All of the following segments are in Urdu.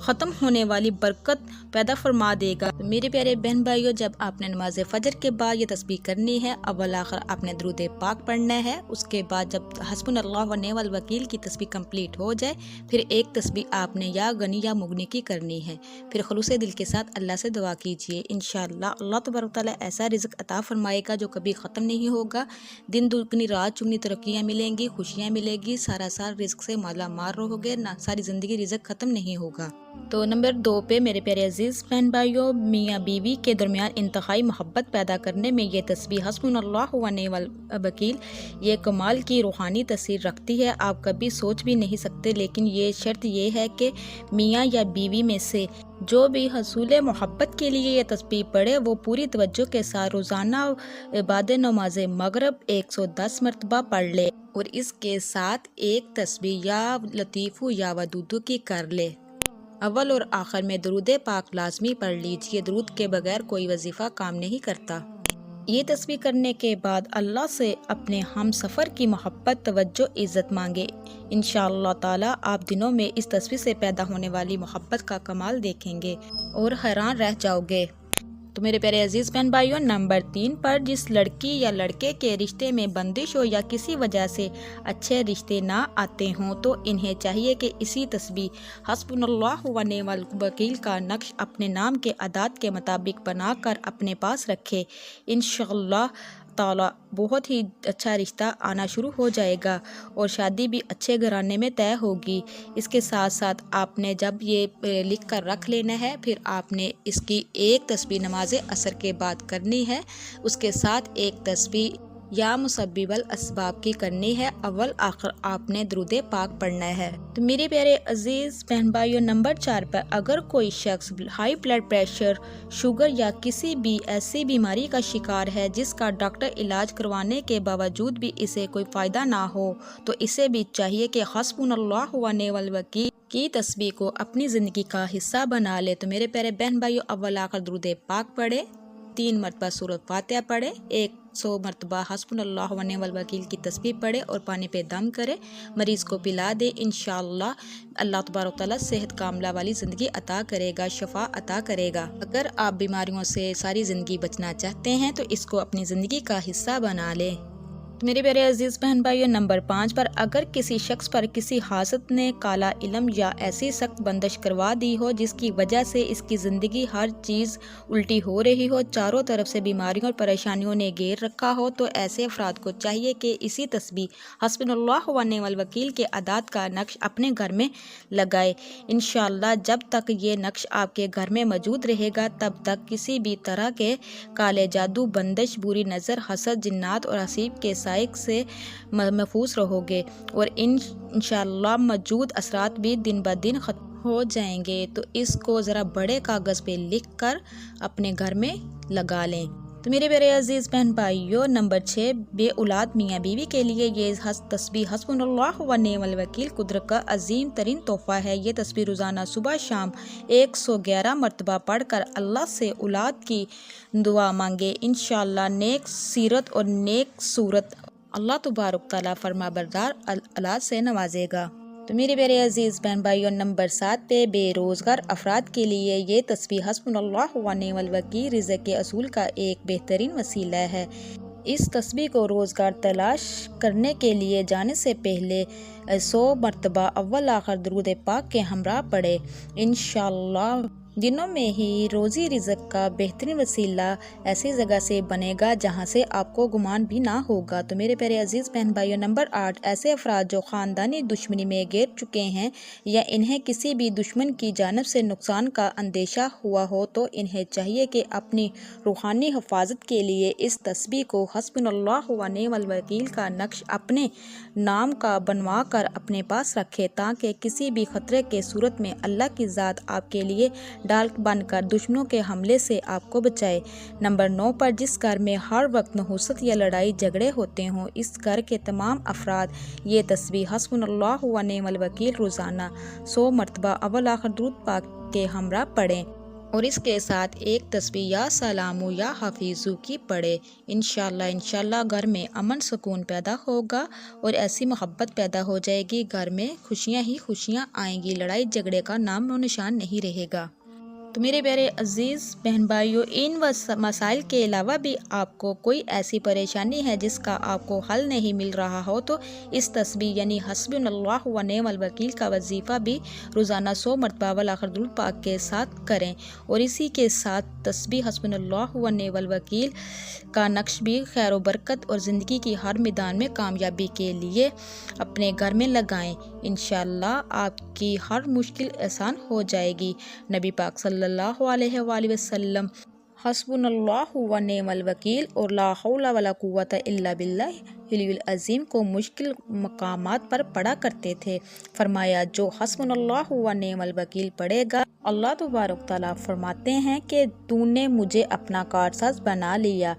ختم ہونے والی برکت پیدا فرما دے گا۔ میرے پیارے بہن بھائیوں، جب آپ نے نماز فجر کے بعد یہ تسبیح کرنی ہے، اول آخر آپ نے درود پاک پڑھنا ہے۔ اس کے بعد جب حسبنا اللہ و نعم الوکیل کی تسبیح کمپلیٹ ہو جائے، پھر ایک تسبیح آپ نے یا غنی یا مغنی کی کرنی ہے۔ پھر خلوص دل کے ساتھ اللہ سے دعا کیجیے، انشاءاللہ اللہ تبارک تعالیٰ ایسا رزق عطا فرمائے گا جو کبھی ختم نہیں ہوگا۔ دن دگنی رات چگنی ترقیاں ملیں گی، خوشیاں ملے گی، سارا سال رزق سے مالا مال رہو گے، نہ ساری زندگی رزق ختم نہیں ہوگا۔ تو نمبر 2 پہ میرے پیارے عزیز بہن بھائیوں، میاں بیوی کے درمیان انتہائی محبت پیدا کرنے میں یہ تسبیح حسبنا اللہ و نعم الوکیل یہ کمال کی روحانی تاثیر رکھتی ہے، آپ کبھی سوچ بھی نہیں سکتے۔ لیکن یہ شرط یہ ہے کہ میاں یا بیوی میں سے جو بھی حصول محبت کے لیے یہ تسبیح پڑھے وہ پوری توجہ کے ساتھ روزانہ بعد نماز مغرب 110 مرتبہ پڑھ لے، اور اس کے ساتھ ایک تسبیح یا لطیف یا ودود کی کر لے۔ اول اور آخر میں درود پاک لازمی پڑھ لیجیے، درود کے بغیر کوئی وظیفہ کام نہیں کرتا۔ یہ تسبیح کرنے کے بعد اللہ سے اپنے ہم سفر کی محبت، توجہ، عزت مانگے، انشاءاللہ تعالی آپ دنوں میں اس تسبیح سے پیدا ہونے والی محبت کا کمال دیکھیں گے اور حیران رہ جاؤ گے۔ تو میرے پیارے عزیز بہن بھائیوں، نمبر 3 پر جس لڑکی یا لڑکے کے رشتے میں بندش ہو یا کسی وجہ سے اچھے رشتے نہ آتے ہوں تو انہیں چاہیے کہ اسی تسبیح حسبنا اللہ و نعم الوکیل کا نقش اپنے نام کے اعداد کے مطابق بنا کر اپنے پاس رکھے، انشاءاللہ تعالی بہت ہی اچھا رشتہ آنا شروع ہو جائے گا اور شادی بھی اچھے گھرانے میں طے ہوگی۔ اس کے ساتھ ساتھ آپ نے جب یہ لکھ کر رکھ لینا ہے، پھر آپ نے اس کی ایک تسبیح نماز عصر کے بعد کرنی ہے، اس کے ساتھ ایک تسبیح یا مسبب الاسباب کی کرنی ہے، اول آخر آپ نے درود پاک پڑھنا ہے۔ تو میرے پیارے عزیز بہن بھائیوں، نمبر 4 پر اگر کوئی شخص ہائی بلڈ پریشر، شوگر یا کسی بھی ایسی بیماری کا شکار ہے جس کا ڈاکٹر علاج کروانے کے باوجود بھی اسے کوئی فائدہ نہ ہو، تو اسے بھی چاہیے کہ حسبنا اللہ و نعم الوکیل کی تسبیح کو اپنی زندگی کا حصہ بنا لے۔ تو میرے پیارے بہن بھائیوں، اول آخر درود پاک پڑھے، 3 مرتبہ سورۃ فاتحہ پڑھے، 100 مرتبہ حسبنا اللہ و نعم الوکیل کی تسبیح پڑھے اور پانی پہ دم کرے، مریض کو پلا دے، انشاءاللہ اللہ تبارک تعالیٰ صحت کاملہ والی زندگی عطا کرے گا، شفا عطا کرے گا۔ اگر آپ بیماریوں سے ساری زندگی بچنا چاہتے ہیں تو اس کو اپنی زندگی کا حصہ بنا لیں۔ میرے پیارے عزیز بہن بھائیوں، نمبر 5 پر اگر کسی شخص پر کسی حاسد نے کالا علم یا ایسی سخت بندش کروا دی ہو جس کی وجہ سے اس کی زندگی ہر چیز الٹی ہو رہی ہو، چاروں طرف سے بیماریوں اور پریشانیوں نے گھیر رکھا ہو، تو ایسے افراد کو چاہیے کہ اسی تسبیح حسبنا اللہ و نعم الوکیل کے اعداد کا نقش اپنے گھر میں لگائے، انشاءاللہ جب تک یہ نقش آپ کے گھر میں موجود رہے گا تب تک کسی بھی طرح کے کالے جادو، بندش، بری نظر، حسد، جنات اور حسیب کے سائق سے محفوظ رہو گے اور انشاءاللہ موجود اثرات بھی دن بہ دن ختم ہو جائیں گے۔ تو اس کو ذرا بڑے کاغذ پہ لکھ کر اپنے گھر میں لگا لیں۔ تو میرے پیارے عزیز بہن بھائیوں، نمبر 6 بے اولاد میاں بیوی کے لیے یہ تسبیح حسبنا اللہ و نعم الوکیل قدرت کا عظیم ترین تحفہ ہے۔ یہ تسبیح روزانہ صبح شام 111 مرتبہ پڑھ کر اللہ سے اولاد کی دعا مانگے، انشاءاللہ نیک سیرت اور نیک صورت اللہ تبارک تعالیٰ فرما بردار اولاد سے نوازے گا۔ تو میرے پیارے عزیز بہن بھائیوں، نمبر 7 پہ بے روزگار افراد کے لیے یہ تسبیح حسبنا اللہ و نعم الوکیل رزق کے اصول کا ایک بہترین وسیلہ ہے۔ اس تسبیح کو روزگار تلاش کرنے کے لیے جانے سے پہلے 100 مرتبہ اول آخر درود پاک کے ہمراہ پڑھے، انشاءاللہ دنوں میں ہی روزی رزق کا بہترین وسیلہ ایسی جگہ سے بنے گا جہاں سے آپ کو گمان بھی نہ ہوگا۔ تو میرے پیارے عزیز بہن بھائیوں، نمبر 8 ایسے افراد جو خاندانی دشمنی میں گر چکے ہیں یا انہیں کسی بھی دشمن کی جانب سے نقصان کا اندیشہ ہوا ہو تو انہیں چاہیے کہ اپنی روحانی حفاظت کے لیے اس تسبیح کو حسبنا اللہ و نعم الوکیل کا نقش اپنے نام کا بنوا کر اپنے پاس رکھے تاکہ کسی بھی خطرے کے صورت میں اللہ کی ذات آپ کے لیے ڈال بن کر دشمنوں کے حملے سے آپ کو بچائے۔ نمبر 9 پر جس گھر میں ہر وقت نحوست یا لڑائی جھگڑے ہوتے ہوں، اس گھر کے تمام افراد یہ تسبیح حسبنا اللہ و نعم الوکیل روزانہ 100 مرتبہ اول آخر درود پاک کے ہمراہ پڑھیں۔ اور اس کے ساتھ ایک تسبیح یا سلامو یا حفیظو کی پڑھے۔ انشاءاللہ گھر میں امن سکون پیدا ہوگا اور ایسی محبت پیدا ہو جائے گی، گھر میں خوشیاں ہی خوشیاں آئیں گی، لڑائی جھگڑے کا نام و نشان نہیں رہے گا۔ تو میرے پیارے عزیز بہن بھائیوں، ان مسائل کے علاوہ بھی آپ کو کوئی ایسی پریشانی ہے جس کا آپ کو حل نہیں مل رہا ہو تو اس تسبیح یعنی حسبنا اللہ و نعم الوکیل کا وظیفہ بھی روزانہ 100 مرتبہ والآخر درود پاک کے ساتھ کریں، اور اسی کے ساتھ تسبیح حسبنا اللہ و نعم الوکیل کا نقش بھی خیر و برکت اور زندگی کی ہر میدان میں کامیابی کے لیے اپنے گھر میں لگائیں۔ انشاءاللہ آپ کی ہر مشکل آسان ہو جائے گی۔ نبی پاک صلی اللہ علیہ وآلہ وسلم حسبنا اللہ و نعم الوکیل اور لا حول ولا قوت الا باللہ العلی العظیم کو مشکل مقامات پر پڑھا کرتے تھے۔ فرمایا جو حسبنا اللہ و نعم الوکیل پڑھے گا، اللہ تبارک تعالیٰ فرماتے ہیں کہ تو نے مجھے اپنا کارساز بنا لیا،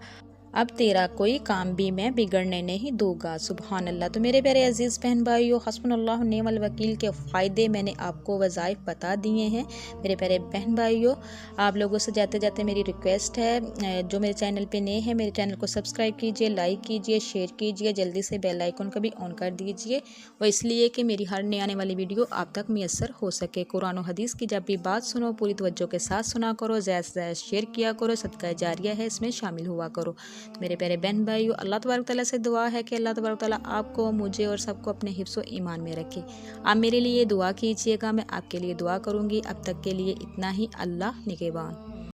اب تیرا کوئی کام بھی میں بگڑنے نہیں دوں گا۔ سبحان اللہ۔ تو میرے پیارے عزیز بہن بھائیوں، حسبنا اللہ نعم الوکیل کے فائدے میں نے آپ کو وظائف بتا دیے ہیں۔ میرے پیارے بہن بھائیوں، آپ لوگوں سے جاتے جاتے میری ریکویسٹ ہے، جو میرے چینل پہ نئے ہیں میرے چینل کو سبسکرائب کیجئے، لائک کیجئے، شیئر کیجئے، جلدی سے بیل آئیکن کو بھی آن کر دیجئے، وہ اس لیے کہ میری ہر نئی آنے والی ویڈیو آپ تک میسر ہو سکے۔ قرآن و حدیث کی جب بھی بات سنو پوری توجہ کے ساتھ سنا کرو، زیادہ سے زیادہ شیئر کیا کرو، صدقہ جاریہ ہے، اس میں شامل ہوا کرو۔ میرے پیارے بہن بھائیو، اللہ تبارک تعالیٰ سے دعا ہے کہ اللہ تبارک تعالیٰ آپ کو، مجھے اور سب کو اپنے حفظ و ایمان میں رکھے۔ آپ میرے لیے دعا کیجئے گا، میں آپ کے لیے دعا کروں گی۔ اب تک کے لیے اتنا ہی۔ اللہ نگہبان۔